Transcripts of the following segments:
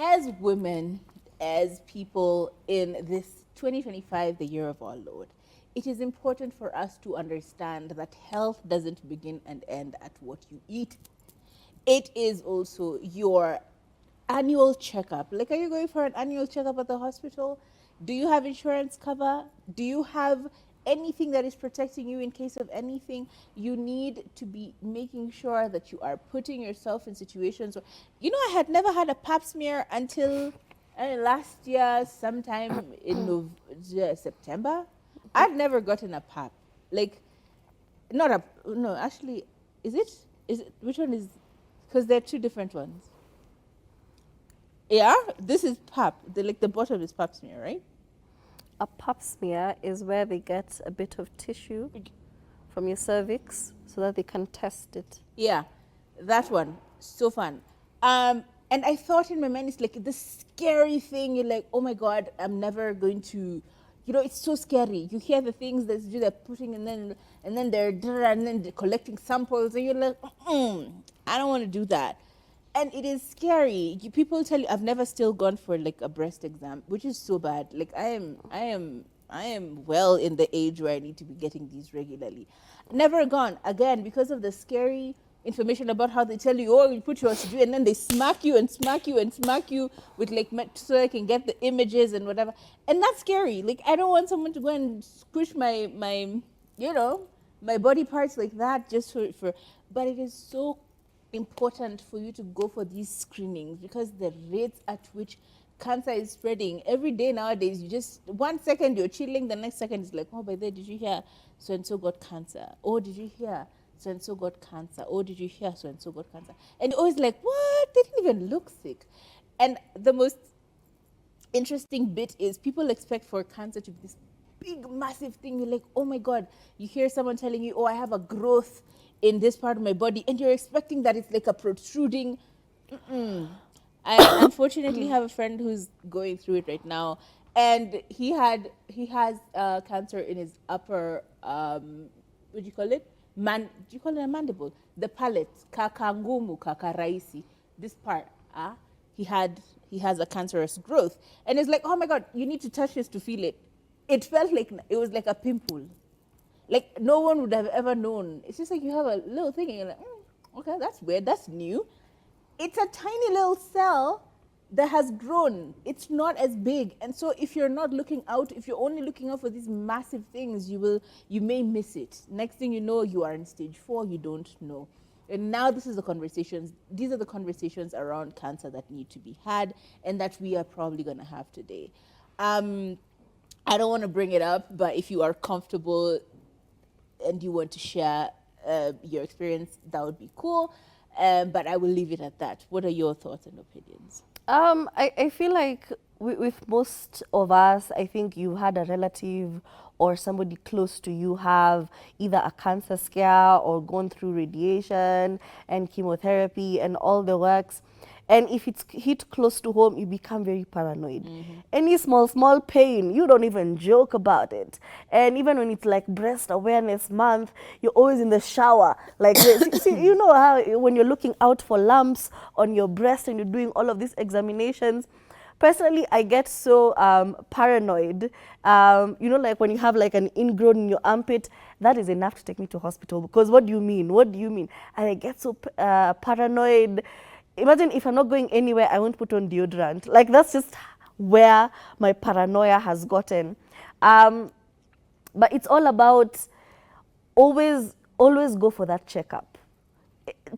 as women, as people in this 2025, the year of our Lord, it is important for us to understand that health doesn't begin and end at what you eat. It is also your annual checkup. Like, are you going for an annual checkup at the hospital? Do you have insurance cover? Do you have anything that is protecting you in case of anything? You need to be making sure that you are putting yourself in situations where, I had never had a pap smear until last year, sometime in September. I've never gotten a pap. Like, not a, no, actually, is it? Which one is, because there are two different ones. Yeah, this is pap. The bottom is pap smear, right? A pap smear is where they get a bit of tissue from your cervix so that they can test it. Yeah, that one. So fun. And I thought in my mind, it's like this scary thing. You're like, oh my God, I'm never going to, it's so scary. You hear the things that they're putting and then they're collecting samples and you're like, I don't want to do that. And it is scary. People tell you, I've never still gone for like a breast exam, which is so bad. Like I am well in the age where I need to be getting these regularly. Never gone again because of the scary information about how they tell you, oh, you put your oestrogen, and then they smack you and smack you and smack you with like so I can get the images and whatever. And that's scary. Like I don't want someone to go and squish my my body parts like that just for. But it is so important for you to go for these screenings because the rates at which cancer is spreading every day nowadays, you just 1 second you're chilling, the next second it's like, oh, by the way, did you hear so and so got cancer? Oh, did you hear so and so got cancer? Oh, did you hear so and so got cancer? And you're always like, what? They didn't even look sick. And the most interesting bit is people expect for cancer to be this big massive thing. You're like, oh my God. You hear someone telling you, oh, I have a growth in this part of my body, and you're expecting that it's like a protruding. I unfortunately have a friend who's going through it right now, and he has cancer in his upper what do you call it? Do you call it a mandible? The palate, kakangumu, kakaraisi. This part, he has a cancerous growth, and it's like, oh my God, you need to touch this to feel it. It felt like it was like a pimple. Like no one would have ever known. It's just like you have a little thing and you're like, okay, that's weird, that's new. It's a tiny little cell that has grown. It's not as big. And so if you're not looking out, if you're only looking out for these massive things, you may miss it. Next thing you know, you are in stage 4, you don't know. And now these are the conversations around cancer that need to be had and that we are probably gonna have today. I don't want to bring it up, but if you are comfortable and you want to share your experience, that would be cool. But I will leave it at that. What are your thoughts and opinions? I feel like with most of us, I think you had a relative or somebody close to you have either a cancer scare or gone through radiation and chemotherapy and all the works. And if it's hit close to home, you become very paranoid. Any small pain, you don't even joke about it. And even when it's like breast awareness month, you're always in the shower. Like, see, you know how when you're looking out for lumps on your breast and you're doing all of these examinations, personally, I get so paranoid. Like when you have like an ingrown in your armpit, that is enough to take me to hospital. Because what do you mean? What do you mean? And I get so paranoid. Imagine if I'm not going anywhere, I won't put on deodorant. Like that's just where my paranoia has gotten. But it's all about always go for that checkup.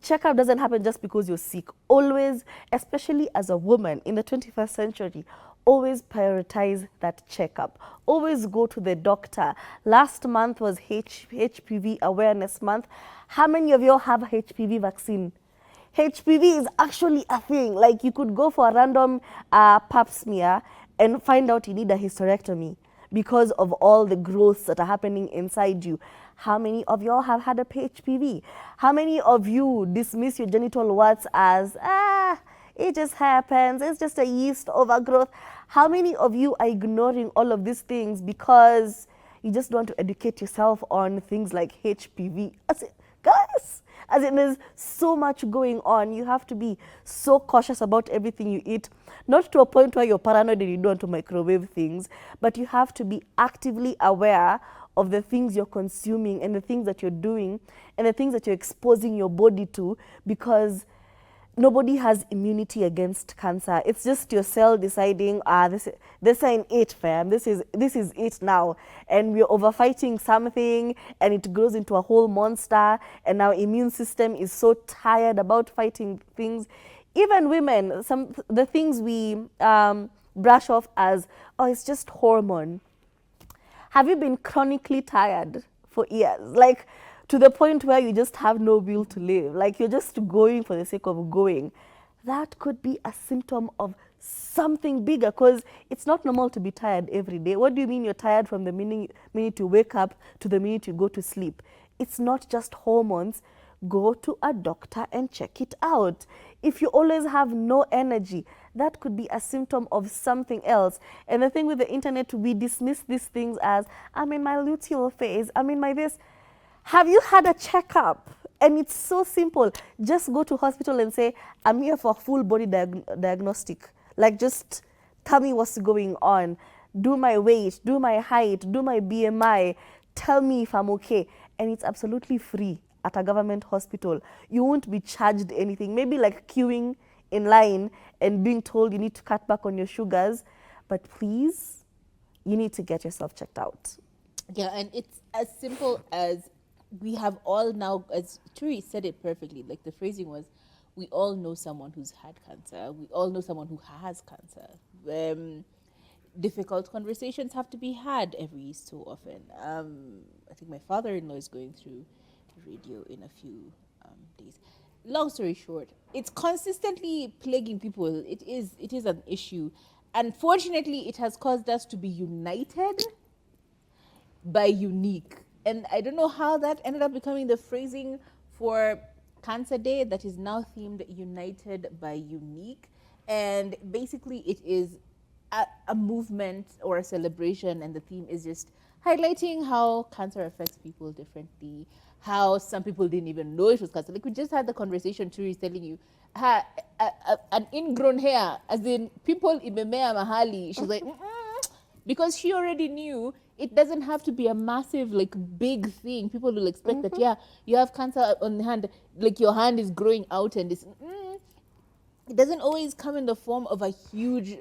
Checkup doesn't happen just because you're sick. Always, especially as a woman in the 21st century, always prioritize that checkup. Always go to the doctor. Last month was HPV awareness month. How many of you have HPV vaccine? HPV is actually a thing. Like you could go for a random pap smear and find out you need a hysterectomy because of all the growths that are happening inside you. How many of y'all have had a HPV? How many of you dismiss your genital warts as, it just happens, it's just a yeast overgrowth? How many of you are ignoring all of these things because you just want to educate yourself on things like HPV? I say, guys, As in, there's so much going on. You have to be so cautious about everything you eat, not to a point where you're paranoid and you don't want to microwave things, but you have to be actively aware of the things you're consuming and the things that you're doing and the things that you're exposing your body to, because nobody has immunity against cancer. It's just your cell deciding, this ain't it, fam. This is it now. And we're overfighting something and it grows into a whole monster, and our immune system is so tired about fighting things. Even women, the things we brush off as, oh, it's just hormone. Have you been chronically tired for years? Like, to the point where you just have no will to live. Like, you're just going for the sake of going. That could be a symptom of something bigger, because it's not normal to be tired every day. What do you mean you're tired from the minute you wake up to the minute you go to sleep? It's not just hormones. Go to a doctor and check it out. If you always have no energy, that could be a symptom of something else. And the thing with the internet, we dismiss these things as, I'm in my luteal phase, I'm in my this. Have you had a checkup? And it's so simple. Just go to hospital and say, I'm here for full body diagnostic. Like, just tell me what's going on. Do my weight, do my height, do my BMI. Tell me if I'm okay. And it's absolutely free at a government hospital. You won't be charged anything. Maybe like queuing in line and being told you need to cut back on your sugars. But please, you need to get yourself checked out. Yeah, and it's as simple as, we have all now, as Turi said it perfectly, like the phrasing was, we all know someone who's had cancer. We all know someone who has cancer. Difficult conversations have to be had every so often. I think my father-in-law is going through radio in a few days. Long story short, it's consistently plaguing people. It is an issue. Unfortunately, it has caused us to be united by unique. And I don't know how that ended up becoming the phrasing for Cancer Day, that is now themed United by Unique. And basically it is a movement or a celebration, and the theme is just highlighting how cancer affects people differently, how some people didn't even know it was cancer. Like, we just had the conversation, Turi is telling you, an ingrown hair, as in people imemea mahali. She's like, because she already knew it doesn't have to be a massive, like, big thing. People will expect that, yeah, you have cancer on the hand, like your hand is growing out, and this. It doesn't always come in the form of a huge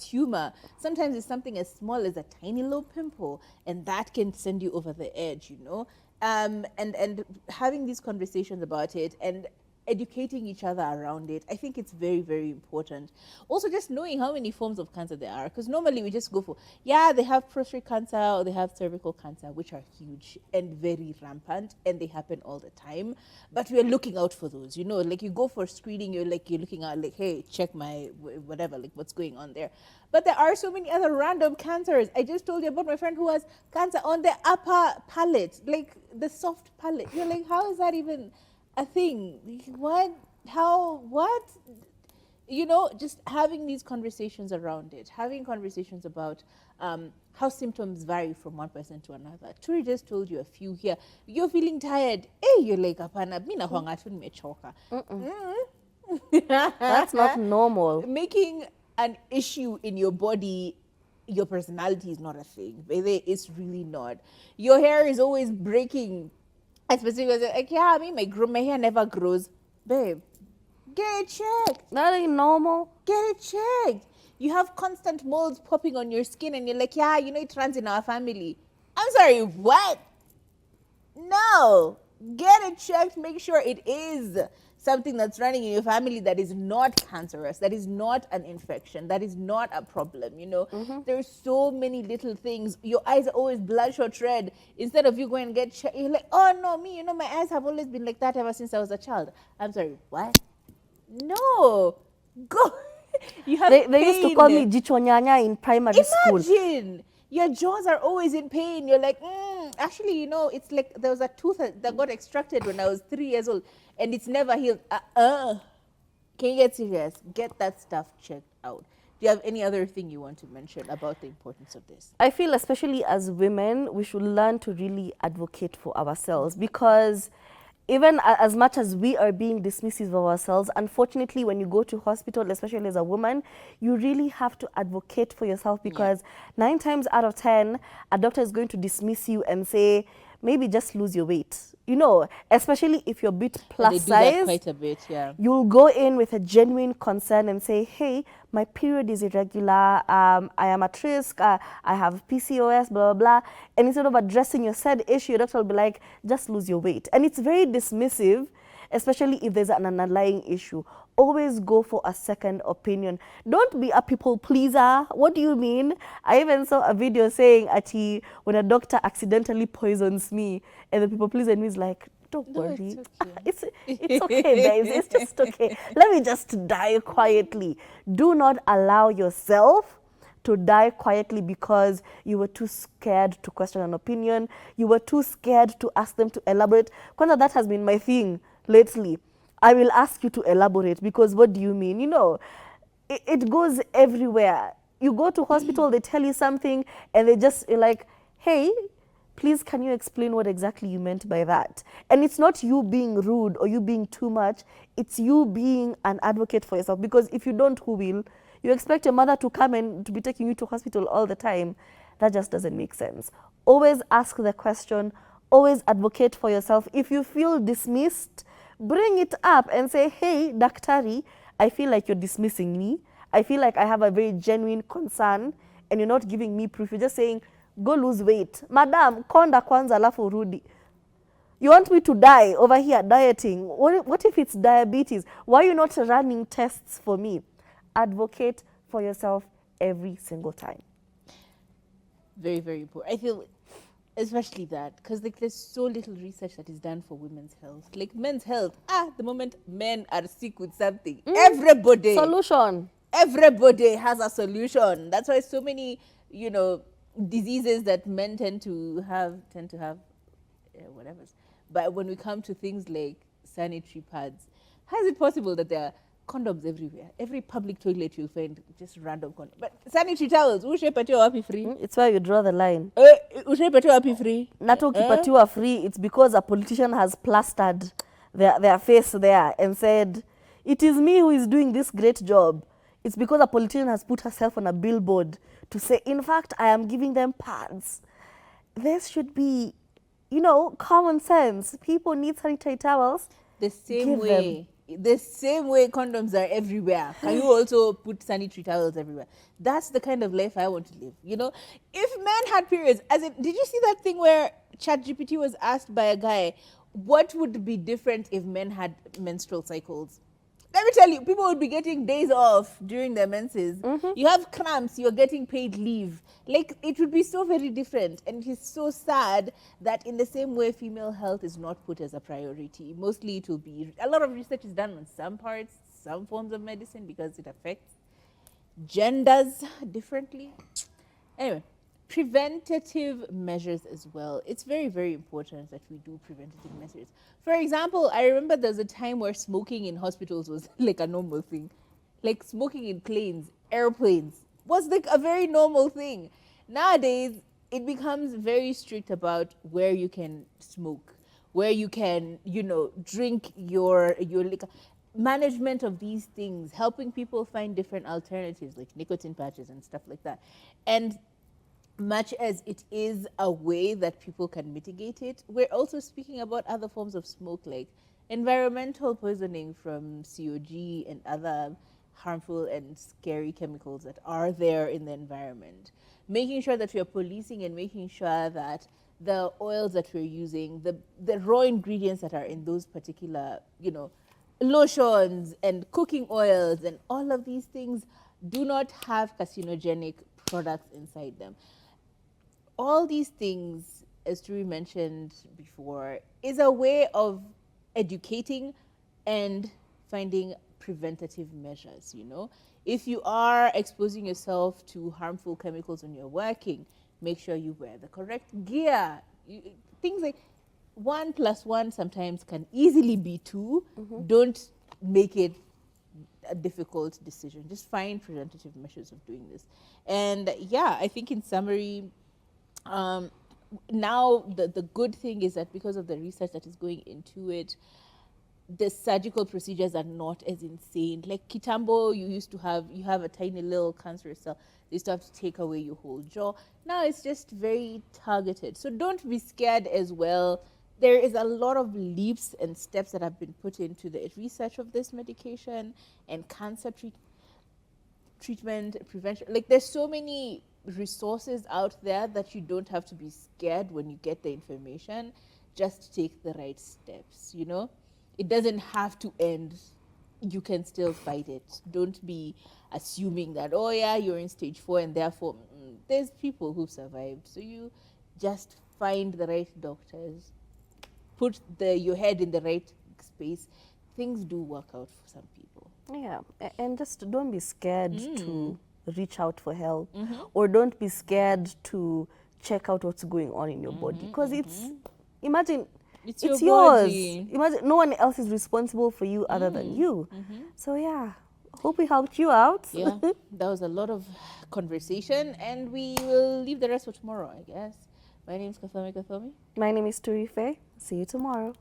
tumor. Sometimes it's something as small as a tiny little pimple, and that can send you over the edge, you know. And having these conversations about it and educating each other around it, I think it's very, very important. Also, just knowing how many forms of cancer there are, because normally we just go for, yeah, they have prostate cancer or they have cervical cancer, which are huge and very rampant, and they happen all the time. But we're looking out for those, you know, like you go for screening, you're looking at, like, hey, check my whatever, like what's going on there. But there are so many other random cancers. I just told you about my friend who has cancer on the upper palate, like the soft palate. You're like, how is that even a thing? What? How? What? You know, just having these conversations around it, having conversations about how symptoms vary from one person to another. Turi just told you a few here. You're feeling tired. Hey, you're like, apana, mina huanga tu nimechoka. That's not normal. Making an issue in your body, your personality is not a thing. It's really not. Your hair is always breaking. Especially like, yeah, I mean, my hair never grows. Babe, get it checked. That ain't normal. Get it checked. You have constant molds popping on your skin, and you're like, yeah, you know, it runs in our family. I'm sorry, what? No. Get it checked. Make sure it is something that's running in your family that is not cancerous, that is not an infection, that is not a problem, you know. There's so many little things. Your eyes are always bloodshot red. Instead of you going and get checked, you're like, oh no, me, you know, my eyes have always been like that ever since I was a child. I'm sorry, what? No. Go. You have They used to call me jichonyanya in primary school. Imagine. Your jaws are always in pain. You're like, actually, you know, it's like there was a tooth that got extracted when I was 3 years old, and it's never healed. Can you get serious? Get that stuff checked out. Do you have any other thing you want to mention about the importance of this? I feel, especially as women, we should learn to really advocate for ourselves, because even as much as we are being dismissive of ourselves, unfortunately, when you go to hospital, especially as a woman, you really have to advocate for yourself, because 9 times out of 10, a doctor is going to dismiss you and say, maybe just lose your weight. You know, especially if you're a bit And plus they do that size, quite a bit, yeah. you'll go in with a genuine concern and say, hey, my period is irregular, I am at risk, I have PCOS, blah, blah, blah. And instead of addressing your said issue, your doctor will be like, just lose your weight. And it's very dismissive, especially if there's an underlying issue. Always go for a second opinion. Don't be a people pleaser. What do you mean? I even saw a video saying, Ati, when a doctor accidentally poisons me, and the people pleaser in me is like, don't No, worry. it's okay. It's okay, babes. It's just okay. Let me just die quietly. Do not allow yourself to die quietly because you were too scared to question an opinion. You were too scared to ask them to elaborate. Because that has been my thing lately. I will ask you to elaborate because what do you mean? You know, it goes everywhere. You go to hospital, they tell you something, and they just like, hey, please can you explain what exactly you meant by that? And it's not you being rude or you being too much, it's you being an advocate for yourself, because if you don't, who will? You expect your mother to come and to be taking you to hospital all the time. That just doesn't make sense. Always ask the question, always advocate for yourself. If you feel dismissed, bring it up and say, hey, daktari, I feel like you're dismissing me. I feel like I have a very genuine concern and you're not giving me proof. You're just saying, go lose weight. Madam, konda kwanza alafu rudi. You want me to die over here dieting? What if it's diabetes? Why are you not running tests for me? Advocate for yourself every single time. Very, very important. I feel especially that because like there's so little research that is done for women's health. Like men's health, the moment men are sick with something, everybody has a solution. That's why so many, you know, diseases that men tend to have whatever. But when we come to things like sanitary pads, how is it possible that there are condoms everywhere? Every public toilet you'll find just random condoms. But sanitary towels, ushapatiwa wapi free? It's where you draw the line. Ushapatiwa wapi free? Not ukipatiwa free, it's because a politician has plastered their face there and said, it is me who is doing this great job. It's because a politician has put herself on a billboard to say, in fact, I am giving them pads. There should be, you know, common sense. People need sanitary towels. The same way condoms are everywhere. Can you also put sanitary towels everywhere? That's the kind of life I want to live. You know, if men had periods, as in, did you see that thing where ChatGPT was asked by a guy, what would be different if men had menstrual cycles? Let me tell you, people would be getting days off during their menses. You have cramps, you're getting paid leave. Like, it would be so very different. And it is so sad that in the same way, female health is not put as a priority. Mostly it will be, a lot of research is done on some parts, some forms of medicine, because it affects genders differently. Anyway, preventative measures as well. It's very, very important that we do preventative measures. For example, I remember there was a time where smoking in hospitals was like a normal thing. Like smoking in planes, airplanes was like a very normal thing. Nowadays, it becomes very strict about where you can smoke, where you can, you know, drink your liquor. Management of these things, helping people find different alternatives like nicotine patches and stuff like that. And much as it is a way that people can mitigate it, we're also speaking about other forms of smoke like environmental poisoning from COG and other harmful and scary chemicals that are there in the environment. Making sure that we are policing and making sure that the oils that we're using, the raw ingredients that are in those particular, you know, lotions and cooking oils and all of these things do not have carcinogenic products inside them. All these things, as Turi mentioned before, is a way of educating and finding preventative measures, you know. If you are exposing yourself to harmful chemicals when you're working, make sure you wear the correct gear. Things like 1 + 1 sometimes can easily be 2. Don't make it a difficult decision. Just find preventative measures of doing this. And yeah, I think in summary, now the good thing is that because of the research that is going into it, the surgical procedures are not as insane. Like Kitambo, you have a tiny little cancerous cell. They used to have to take away your whole jaw. Now it's just very targeted. So don't be scared as well. There is a lot of leaps and steps that have been put into the research of this medication and cancer treatment, prevention. Like there's so many resources out there that you don't have to be scared when you get the information. Just take the right steps, you know? It doesn't have to end. You can still fight it. Don't be assuming that, oh yeah, you're in stage 4 and therefore there's people who've survived. So you just find the right doctors, put your head in the right space. Things do work out for some people. Yeah, and just don't be scared to reach out for help, or don't be scared to check out what's going on in your body, because imagine It's it's your yours. body. Imagine no one else is responsible for you other than you. So yeah, hope we helped you out. Yeah, that was a lot of conversation, and we will leave the rest for tomorrow, I guess. My name is Kathomi Kathomi. My name is Turife. See you tomorrow.